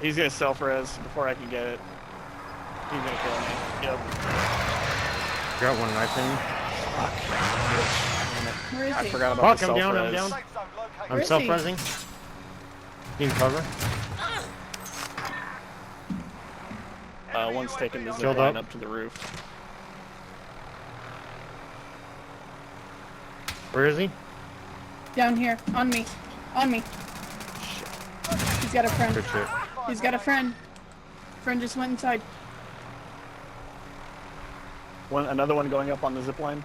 He's gonna self-res before I can get it. He's gonna kill me. Yep. Got one knife in. Where is I he? forgot about the Fuck, I'm down, self-res. I'm down. Where I'm is self-resing. Team cover. One's taking the zip Killed line up. up to the roof. Where is he? Down here. On me. On me. Shit. He's got a friend. Good shit. He's got a friend. Friend just went inside. Another one going up on the zip line.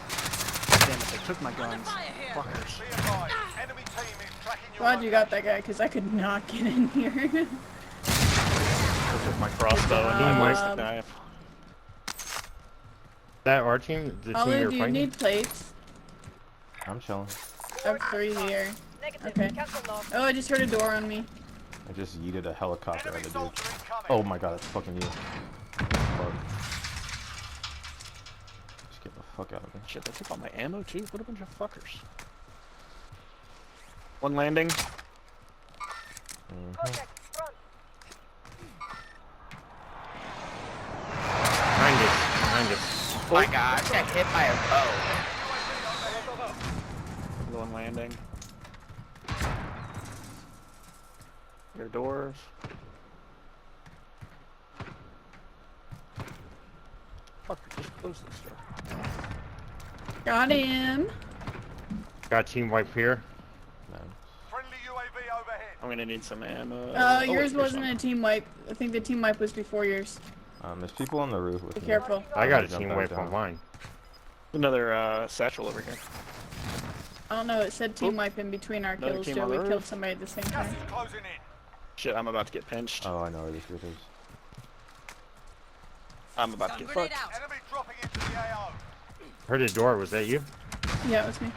Damn it, they took my guns. Fuckers. Glad you got that guy, because I could not get in here. They took my crossbow and my ballistic knife. That our team? The team Ollie, we were do you fighting? need plates? I'm chilling. I have 3 here. Okay. Oh, I just heard a door on me. I just yeeted a helicopter at a dude. Oh my god, that's fucking you. Fuck. Just get the fuck out of me. Shit, they took all my ammo too? What a bunch of fuckers. One landing. Behind us. Behind us. Oh my god, I got hit by a bow. Another one landing. Your doors. Fuck, just close this door. Got him. Got team wipe here. I'm gonna need some ammo. Yours wasn't a team wipe. I think the team wipe was before yours. There's people on the roof with Be me. careful. I got a Jump team back wipe down. on mine. Another satchel over here. I don't know, it said team wipe in between our Another kills, team Joe. on We the killed roof. somebody at the same time. Shit, I'm about to get pinched. Oh, I know where this group is. I'm about to get fucked. Heard a door. Was that you? Yeah, it was me.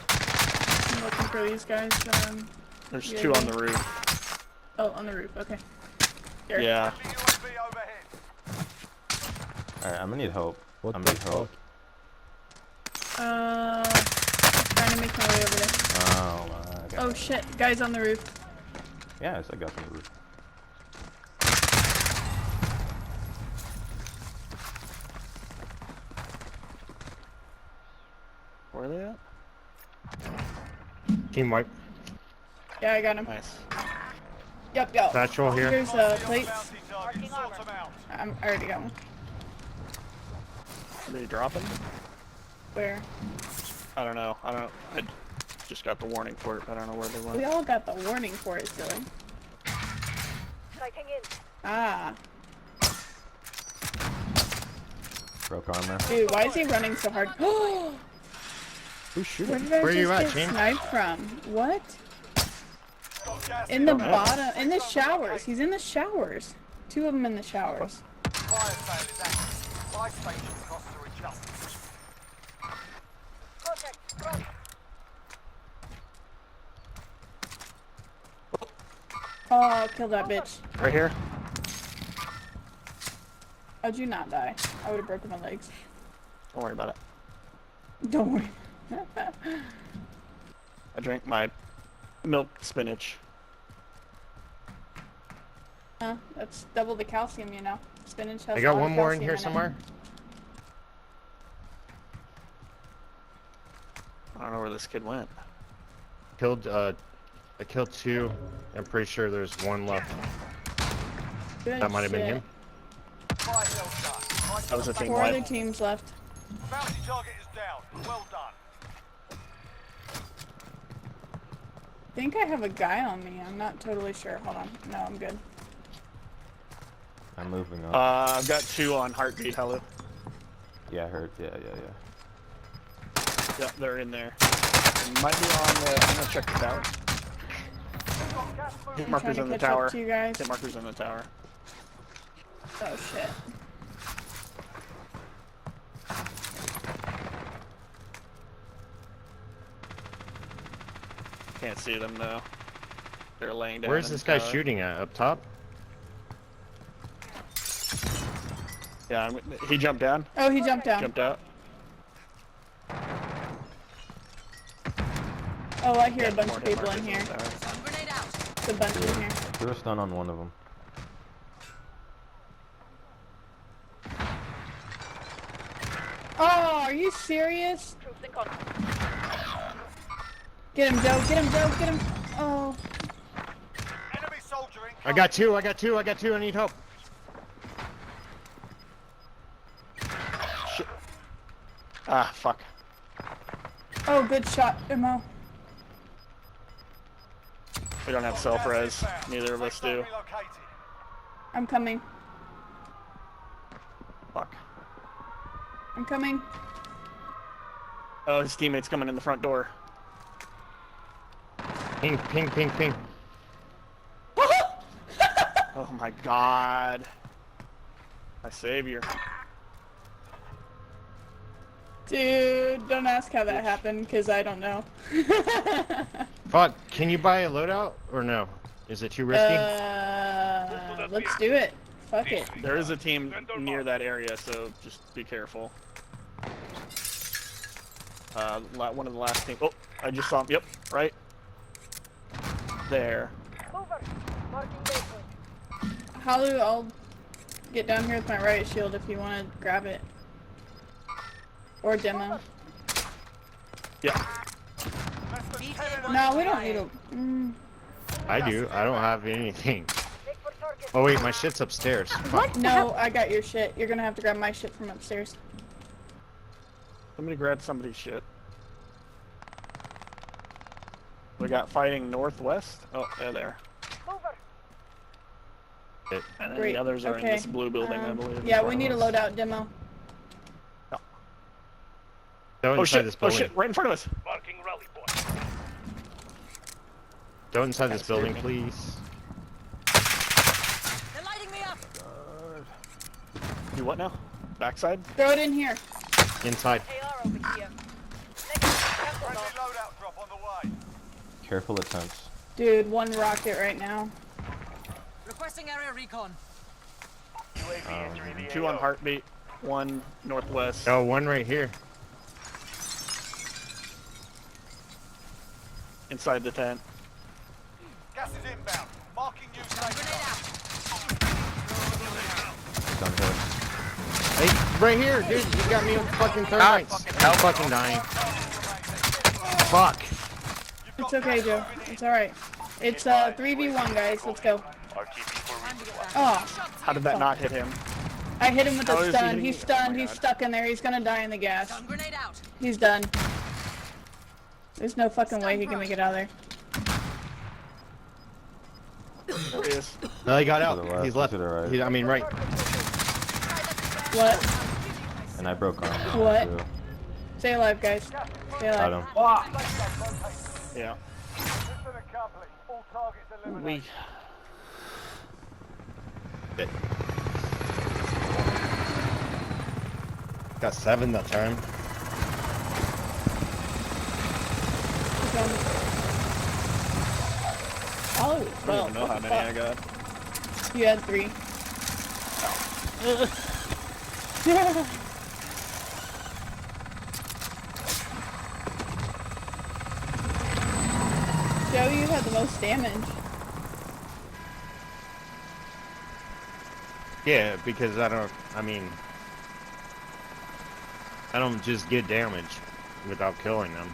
I'm looking for these guys. There's Yeah, two on yeah. the roof. Oh, on the roof. Okay. Here. Yeah. Alright, I'm gonna need help. What I'm the gonna need help. Trying to make my way over there. Oh my god. Oh shit, guys on the roof. Yes, I got on the roof. Where are they at? Team wipe. Yeah, I got him. Nice. Yep, go. Satchel here. Here's plates. I already got one. Are they dropping? Where? I don't know. I just got the warning for it, but I don't know where they We went. all got the warning for it, silly. Ah. Broke armor. Dude, why is he running so hard? Who's shooting? Where did I Where just you at, get team? sniped from? What? In the bottom, in the showers. He's in the showers. 2 of them in the showers. Oh, kill that bitch. Right here? How'd you not die? I would have broken my legs. Don't worry about it. Don't worry. I drank my milk spinach. That's double the calcium, you know. Spinach has I a got lot one of more in calcium here it. somewhere. I don't know where this kid went. Killed. I killed 2. I'm pretty sure there's 1 left. Good That might have been shit. him. That was a team 4 other wipe. teams left. I think I have a guy on me. I'm not totally sure. Hold on. No, I'm good. I'm moving up. I've got 2 on heartbeat. Hello. Yeah, I heard. Yeah. Yep, they're in there. It might be on the. I'm gonna check the tower. Hit I'm markers trying in to the catch tower. up to you guys. Hit markers in the tower. Oh shit. Can't see them though. They're laying down. Where's in this the guy tower. shooting at? Up top? Yeah, he jumped down. Oh, he jumped down. Jumped out. Oh, I hear Yeah, a bunch more of hit people in markers here. the tower. Grenade out. There's a bunch in here. Threw a stun on one of them. Oh, are you serious? Get him, Joe. Get him, Joe. Get him. Oh. Enemy soldier incoming. I got two. I need help. Shit. Ah, fuck. Oh, good shot, Mo. We don't have self-res. Neither of us do. I'm coming. Fuck. I'm coming. Oh, his teammate's coming in the front door. Ping, ping, ping, ping. Oh my god. My savior. Dude, don't ask how that happened, because I don't know. Fuck, can you buy a loadout or no? Is it too risky? Let's do it. Fuck it. There is a team near that area, so just be careful. One of the last teams. Oh, I just saw him. Yep, right there. Halu, I'll get down here with my riot shield if you want to grab it. Or demo. Yeah. No, we don't need a... I do. I don't have anything. Oh wait, my shit's upstairs. Fuck. No, I got your shit. You're gonna have to grab my shit from upstairs. Somebody grab somebody's shit. We got fighting northwest. Oh, they're there. It- And then Great, the others are in okay. this blue building, I believe. Yeah, we need a loadout demo. Go Oh inside shit! this Oh building. shit! Right in front of us. Marking rally point. Go inside this That's building, scary. please. They're lighting me up. You what now? Backside? Throw it in here. Inside. AR over here. Friendly loadout drop on the way. Careful attempts. Dude, one rocket right now. Requesting area recon. UAV entering the Two on AO. heartbeat. One northwest. Oh, one right here. Inside the tent. Gas is inbound. Marking new safe zone. Done hit. Hey, right here, dude. You got me on fucking thermites. I'm fucking dying. Fuck. It's okay, Joe. It's alright. It's 3v1, guys. Let's go. RTB for resupply. Oh, How did that not hit him? I hit him with How a is he stun. hitting He's you? stunned. Oh my He's God. stuck in there. He's gonna die in the gas. Stun grenade out. He's done. There's no fucking way he can make it out of there. There he is. No, he got To out. the left, He's left. to the right. I mean, right. What? And I broke arm. What? Too. Stay alive, guys. Stay Got alive. him. Yeah. Mission accomplished. All targets eliminated. Got 7 that time. Oh, I don't well, even know how many I got. you had 3. Joe, you had the most damage. Yeah, because I don't just get damage without killing them.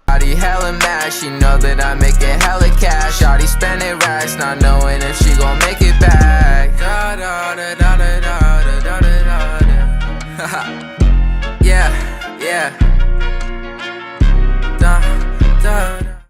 Shawty hella mad, she know that I make it hella cash. Shawty spending racks, not knowing if she gon' make it back. Da da da da da da da da da da. Yeah, yeah.